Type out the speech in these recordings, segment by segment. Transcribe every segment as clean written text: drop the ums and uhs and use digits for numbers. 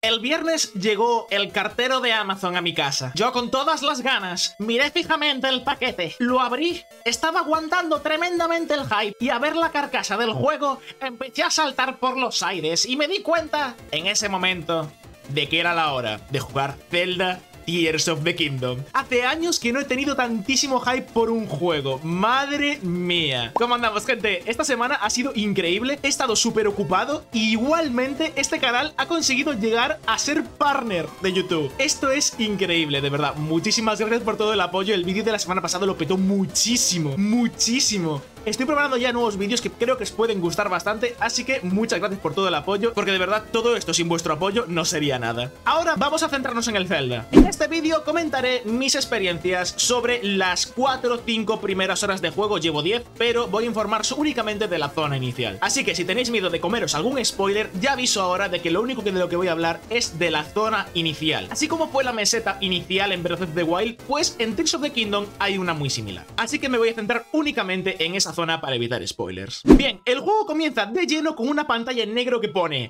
El viernes llegó el cartero de Amazon a mi casa. Yo con todas las ganas miré fijamente el paquete, lo abrí, estaba aguantando tremendamente el hype y a ver la carcasa del juego empecé a saltar por los aires y me di cuenta en ese momento de que era la hora de jugar Zelda Tears of the Kingdom. Hace años que no he tenido tantísimo hype por un juego. ¡Madre mía! ¿Cómo andamos, gente? Esta semana ha sido increíble. He estado súper ocupado. Y igualmente, este canal ha conseguido llegar a ser partner de YouTube. Esto es increíble, de verdad. Muchísimas gracias por todo el apoyo. El vídeo de la semana pasada lo petó muchísimo. Muchísimo. Estoy preparando ya nuevos vídeos que creo que os pueden gustar bastante, así que muchas gracias por todo el apoyo, porque de verdad todo esto sin vuestro apoyo no sería nada. Ahora vamos a centrarnos en el Zelda. En este vídeo comentaré mis experiencias sobre las 4 o 5 primeras horas de juego, llevo 10, pero voy a informar únicamente de la zona inicial. Así que si tenéis miedo de comeros algún spoiler, ya aviso ahora de que lo único de lo que voy a hablar es de la zona inicial. Así como fue la meseta inicial en Breath of the Wild, pues en Tears of the Kingdom hay una muy similar. Así que me voy a centrar únicamente en esa zona para evitar spoilers. Bien, el juego comienza de lleno con una pantalla en negro que pone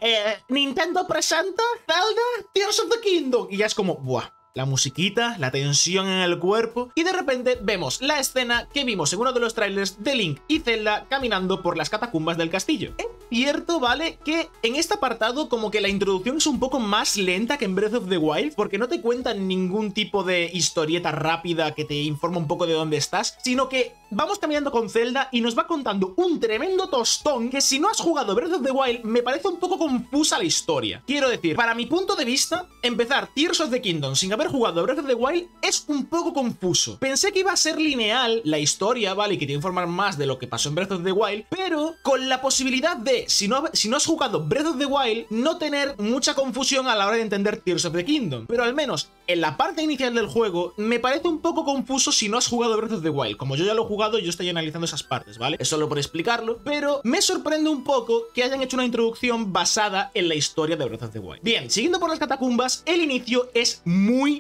Nintendo presenta Zelda Tears of the Kingdom, y ya es como, buah, la musiquita, la tensión en el cuerpo, y de repente vemos la escena que vimos en uno de los trailers de Link y Zelda caminando por las catacumbas del castillo. Es cierto, ¿vale? Que en este apartado como que la introducción es un poco más lenta que en Breath of the Wild, porque no te cuentan ningún tipo de historieta rápida que te informa un poco de dónde estás, sino que vamos caminando con Zelda y nos va contando un tremendo tostón que si no has jugado Breath of the Wild me parece un poco confusa la historia. Quiero decir, para mi punto de vista, empezar Tears of the Kingdom sin haber jugado Breath of the Wild es un poco confuso. Pensé que iba a ser lineal la historia, ¿vale? Y que te iba a informar más de lo que pasó en Breath of the Wild, pero con la posibilidad de, si no has jugado Breath of the Wild, no tener mucha confusión a la hora de entender Tears of the Kingdom. Pero al menos en la parte inicial del juego me parece un poco confuso si no has jugado Breath of the Wild. Como yo ya lo he jugado, yo estoy analizando esas partes, ¿vale? Es solo por explicarlo, pero me sorprende un poco que hayan hecho una introducción basada en la historia de Breath of the Wild. Bien, siguiendo por las catacumbas, el inicio es muy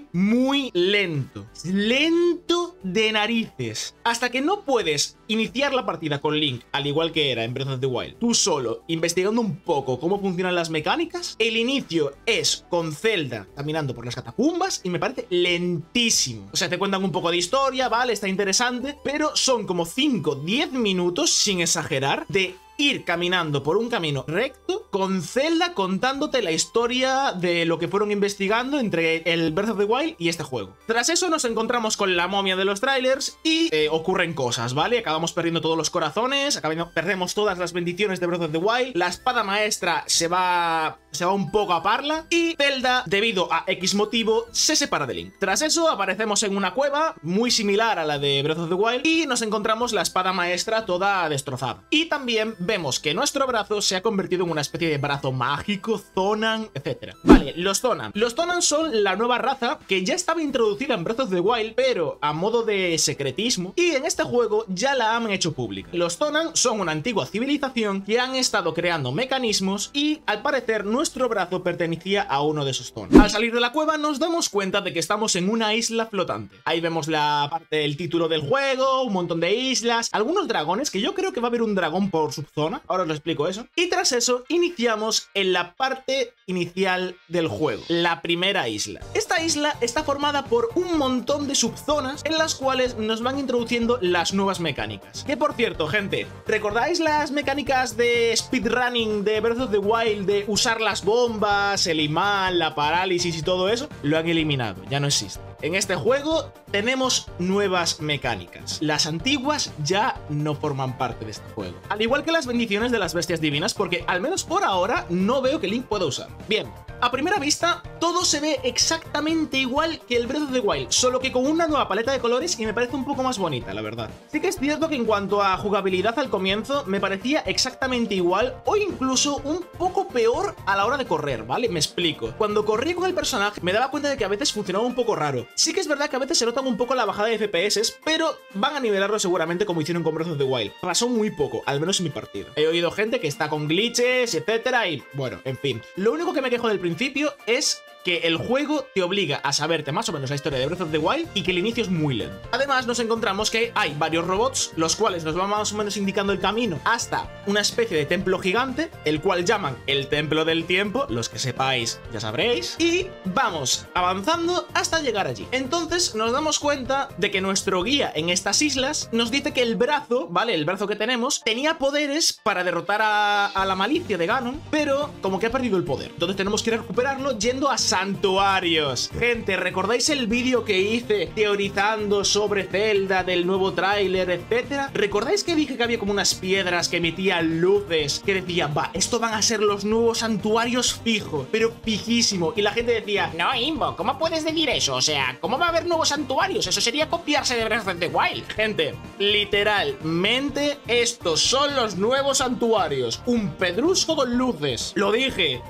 lento. Lento de narices. Hasta que no puedes iniciar la partida con Link, al igual que era en Breath of the Wild, tú solo, investigando un poco cómo funcionan las mecánicas, el inicio es con Zelda caminando por las catacumbas y me parece lentísimo. O sea, te cuentan un poco de historia, vale, está interesante, pero son como 5-10 minutos, sin exagerar, de ir caminando por un camino recto con Zelda contándote la historia de lo que fueron investigando entre el Breath of the Wild y este juego. Tras eso nos encontramos con la momia de los trailers y ocurren cosas, ¿vale? Acabamos perdiendo todos los corazones, perdemos todas las bendiciones de Breath of the Wild, la espada maestra se va un poco a parla y Zelda, debido a X motivo, se separa de Link. Tras eso aparecemos en una cueva muy similar a la de Breath of the Wild y nos encontramos la espada maestra toda destrozada. Y también vemos que nuestro brazo se ha convertido en una especie de brazo mágico, Zonan, etc. Vale, los Zonan. Los Zonan son la nueva raza que ya estaba introducida en Breath of the Wild, pero a modo de secretismo, y en este juego ya la han hecho pública. Los Zonan son una antigua civilización que han estado creando mecanismos y, al parecer, nuestro brazo pertenecía a uno de esos Zonan. Al salir de la cueva nos damos cuenta de que estamos en una isla flotante. Ahí vemos la parte del título del juego, un montón de islas, algunos dragones, que yo creo que va a haber un dragón por subzona. Ahora os lo explico eso. Y tras eso iniciamos en la parte inicial del juego, la primera isla. Esta isla está formada por un montón de subzonas en las cuales nos van introduciendo las nuevas mecánicas. Que por cierto, gente, ¿recordáis las mecánicas de speedrunning de Breath of the Wild, de usar las bombas, el imán, la parálisis y todo eso? Lo han eliminado, ya no existe. En este juego tenemos nuevas mecánicas. Las antiguas ya no forman parte de este juego. Al igual que las bendiciones de las bestias divinas, porque al menos por ahora no veo que Link pueda usar. Bien, a primera vista todo se ve exactamente igual que el Breath of the Wild, solo que con una nueva paleta de colores y me parece un poco más bonita, la verdad. Sí que es cierto que en cuanto a jugabilidad al comienzo me parecía exactamente igual o incluso un poco peor a la hora de correr, ¿vale? Me explico. Cuando corría con el personaje me daba cuenta de que a veces funcionaba un poco raro. Sí que es verdad que a veces se notan un poco la bajada de FPS, pero van a nivelarlo seguramente como hicieron con Breath of the Wild. Pasó muy poco, al menos en mi partida. He oído gente que está con glitches, etcétera, y bueno, en fin. Lo único que me quejo del principio es que el juego te obliga a saberte más o menos la historia de Breath of the Wild y que el inicio es muy lento. Además, nos encontramos que hay varios robots, los cuales nos van más o menos indicando el camino hasta una especie de templo gigante, el cual llaman el Templo del Tiempo, los que sepáis ya sabréis, y vamos avanzando hasta llegar allí. Entonces nos damos cuenta de que nuestro guía en estas islas nos dice que el brazo, ¿vale? El brazo que tenemos tenía poderes para derrotar a la malicia de Ganon, pero como que ha perdido el poder. Entonces tenemos que ir a recuperarlo yendo a santuarios. Gente, ¿recordáis el vídeo que hice teorizando sobre Zelda, del nuevo tráiler, etcétera? ¿Recordáis que dije que había como unas piedras que emitían luces que decían, va, esto van a ser los nuevos santuarios fijo, pero fijísimo? Y la gente decía, no, Imbo, ¿cómo puedes decir eso? O sea, ¿cómo va a haber nuevos santuarios? Eso sería copiarse de Breath of the Wild. Gente, literalmente estos son los nuevos santuarios. Un pedrusco con luces. Lo dije,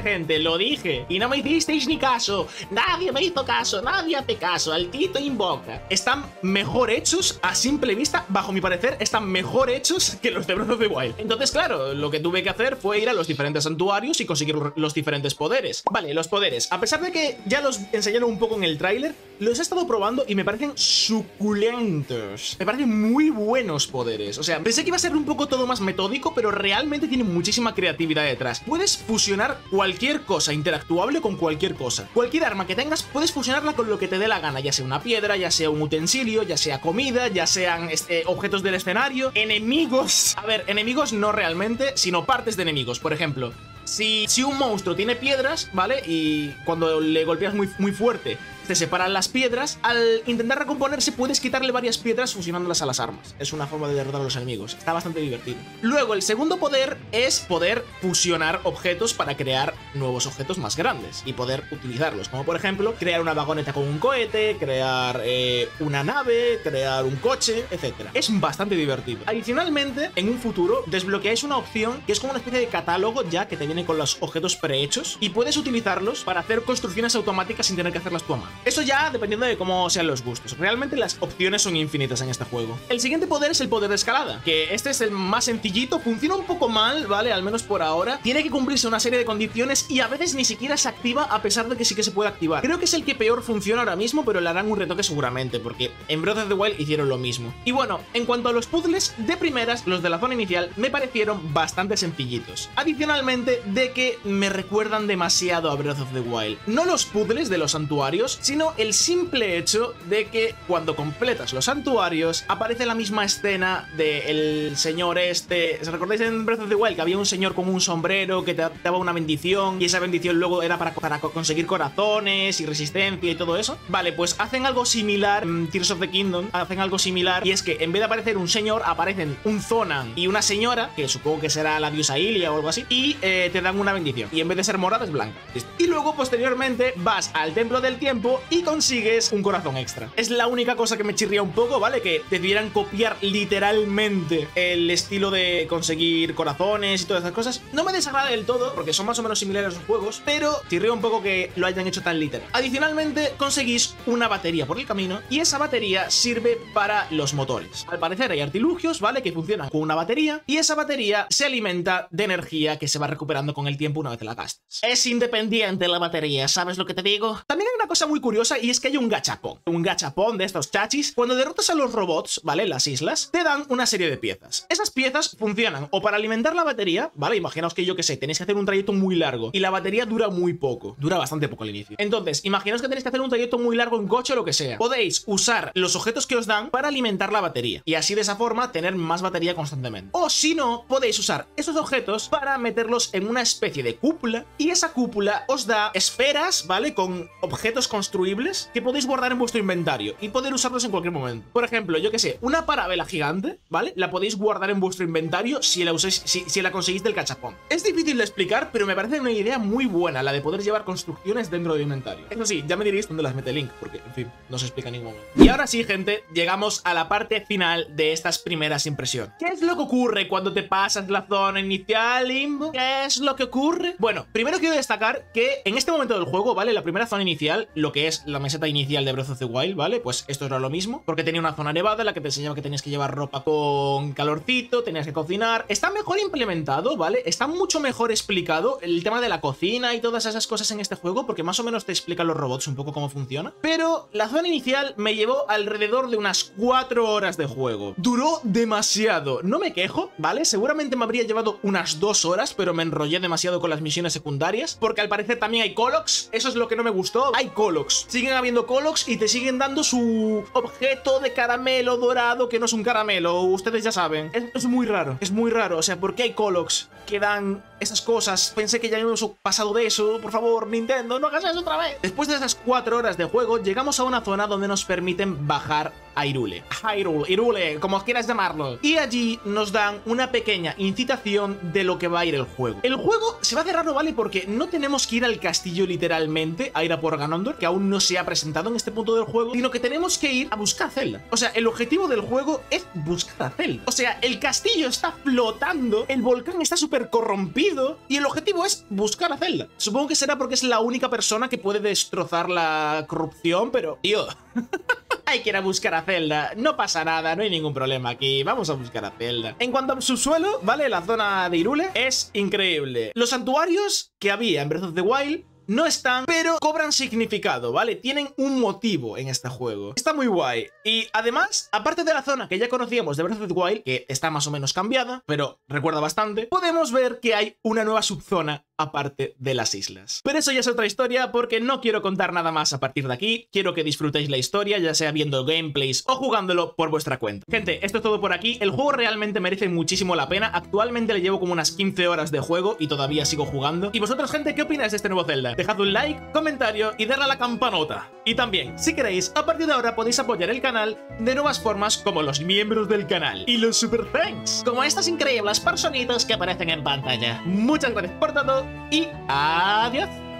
gente, lo dije. Y no me hicisteis ni caso. Nadie me hizo caso, nadie hace caso. Al Tito invoca. Están mejor hechos a simple vista, bajo mi parecer, están mejor hechos que los de Breath of the Wild. Entonces, claro, lo que tuve que hacer fue ir a los diferentes santuarios y conseguir los diferentes poderes. Vale, los poderes. A pesar de que ya los enseñaron un poco en el tráiler, los he estado probando y me parecen suculentos. Me parecen muy buenos poderes. O sea, pensé que iba a ser un poco todo más metódico, pero realmente tiene muchísima creatividad detrás. Puedes fusionar cualquier cosa interactuable con cualquier cosa. Cualquier arma que tengas, puedes fusionarla con lo que te dé la gana, ya sea una piedra, ya sea un utensilio, ya sea comida, ya sean objetos del escenario, enemigos. A ver, enemigos no realmente, sino partes de enemigos. Por ejemplo, si un monstruo tiene piedras, ¿vale? Y cuando le golpeas muy fuerte, te separan las piedras. Al intentar recomponerse puedes quitarle varias piedras fusionándolas a las armas. Es una forma de derrotar a los enemigos. Está bastante divertido. Luego, el segundo poder es poder fusionar objetos para crear nuevos objetos más grandes y poder utilizarlos. Como por ejemplo, crear una vagoneta con un cohete, crear una nave, crear un coche, etc. Es bastante divertido. Adicionalmente, en un futuro, desbloqueáis una opción que es como una especie de catálogo ya que te viene con los objetos prehechos y puedes utilizarlos para hacer construcciones automáticas sin tener que hacerlas tú a mano. Eso ya dependiendo de cómo sean los gustos. Realmente las opciones son infinitas en este juego. El siguiente poder es el poder de escalada, que este es el más sencillito, funciona un poco mal, ¿vale? Al menos por ahora. Tiene que cumplirse una serie de condiciones y a veces ni siquiera se activa, a pesar de que sí que se puede activar. Creo que es el que peor funciona ahora mismo, pero le harán un retoque seguramente, porque en Breath of the Wild hicieron lo mismo. Y bueno, en cuanto a los puzzles, de primeras, los de la zona inicial me parecieron bastante sencillitos. Adicionalmente, de que me recuerdan demasiado a Breath of the Wild. No los puzzles de los santuarios, sino el simple hecho de que cuando completas los santuarios aparece la misma escena del señor este. ¿Os recordáis en Breath of the Wild que había un señor con un sombrero que te daba una bendición y esa bendición luego era para conseguir corazones y resistencia y todo eso? Vale, pues hacen algo similar en Tears of the Kingdom, hacen algo similar, y es que en vez de aparecer un señor aparecen un Zonan y una señora, que supongo que será la diosa Ilia o algo así, y te dan una bendición, y en vez de ser morada es blanca. ¿Listo? Y luego posteriormente vas al Templo del Tiempo y consigues un corazón extra. Es la única cosa que me chirría un poco, ¿vale? Que debieran copiar literalmente el estilo de conseguir corazones y todas esas cosas. No me desagrada del todo, porque son más o menos similares a los juegos, pero chirría un poco que lo hayan hecho tan literal. Adicionalmente, conseguís una batería por el camino, y esa batería sirve para los motores. Al parecer hay artilugios, ¿vale? Que funcionan con una batería, y esa batería se alimenta de energía que se va recuperando con el tiempo una vez la gastas. Es independiente la batería, ¿sabes lo que te digo? También hay una cosa muy curiosa, y es que hay un gachapón de estos chachis. Cuando derrotas a los robots, ¿vale? Las islas, te dan una serie de piezas. Esas piezas funcionan o para alimentar la batería, ¿vale? Imaginaos que yo que sé, tenéis que hacer un trayecto muy largo y la batería dura muy poco, dura bastante poco al inicio. Entonces, imaginaos que tenéis que hacer un trayecto muy largo en coche o lo que sea. Podéis usar los objetos que os dan para alimentar la batería y así de esa forma tener más batería constantemente. O si no, podéis usar esos objetos para meterlos en una especie de cúpula, y esa cúpula os da esferas, ¿vale? Con objetos construibles que podéis guardar en vuestro inventario y poder usarlos en cualquier momento. Por ejemplo, yo que sé, una parabela gigante, ¿vale? La podéis guardar en vuestro inventario si la usáis, si la conseguís del cachapón. Es difícil de explicar, pero me parece una idea muy buena la de poder llevar construcciones dentro del inventario. Eso sí, ya me diréis dónde las mete Link, porque, en fin, no se explica en ningún momento. Y ahora sí, gente, llegamos a la parte final de estas primeras impresiones. ¿Qué es lo que ocurre cuando te pasas la zona inicial, Limbo? ¿Qué es lo que ocurre? Bueno, primero quiero destacar que en este momento del juego, ¿vale? La primera zona inicial, lo que que es la meseta inicial de Breath of the Wild, ¿vale? Pues esto era lo mismo, porque tenía una zona nevada en la que te enseñaba que tenías que llevar ropa con calorcito, tenías que cocinar. Está mejor implementado, ¿vale? Está mucho mejor explicado el tema de la cocina y todas esas cosas en este juego, porque más o menos te explican los robots un poco cómo funciona. Pero la zona inicial me llevó alrededor de unas 4 horas de juego. Duró demasiado. No me quejo, ¿vale? Seguramente me habría llevado unas 2 horas, pero me enrollé demasiado con las misiones secundarias, porque al parecer también hay Colox. Eso es lo que no me gustó. Hay Colox. Siguen habiendo Colox y te siguen dando su objeto de caramelo dorado, que no es un caramelo, ustedes ya saben. Es muy raro, es muy raro. O sea, ¿por qué hay Colox que dan esas cosas? Pensé que ya hemos pasado de eso. Por favor, Nintendo, no hagas eso otra vez. Después de esas 4 horas de juego, llegamos a una zona donde nos permiten bajar a Hyrule. Hyrule, como quieras llamarlo. Y allí nos dan una pequeña incitación de lo que va a ir el juego. El juego se va a hacer raro, ¿vale? Porque no tenemos que ir al castillo literalmente a ir a por Ganondorf, que aún no se ha presentado en este punto del juego, sino que tenemos que ir a buscar a Zelda. O sea, el objetivo del juego es buscar a Zelda. O sea, el castillo está flotando, el volcán está súper corrompido y el objetivo es buscar a Zelda. Supongo que será porque es la única persona que puede destrozar la corrupción, pero... tío... hay que ir a buscar a Zelda. No pasa nada, no hay ningún problema aquí. Vamos a buscar a Zelda. En cuanto al subsuelo, ¿vale? La zona de Hyrule es increíble. Los santuarios que había en Breath of the Wild no están, pero cobran significado, ¿vale? Tienen un motivo en este juego. Está muy guay. Y además, aparte de la zona que ya conocíamos de Breath of the Wild, que está más o menos cambiada, pero recuerda bastante, podemos ver que hay una nueva subzona aparte de las islas. Pero eso ya es otra historia, porque no quiero contar nada más a partir de aquí. Quiero que disfrutéis la historia, ya sea viendo gameplays o jugándolo por vuestra cuenta. Gente, esto es todo por aquí. El juego realmente merece muchísimo la pena. Actualmente le llevo como unas 15 horas de juego y todavía sigo jugando. ¿Y vosotros, gente, qué opináis de este nuevo Zelda? Dejad un like, comentario y darle a la campanota. Y también, si queréis, a partir de ahora podéis apoyar el canal de nuevas formas como los miembros del canal y los super thanks, como estas increíbles personitas que aparecen en pantalla. Muchas gracias por todo y adiós.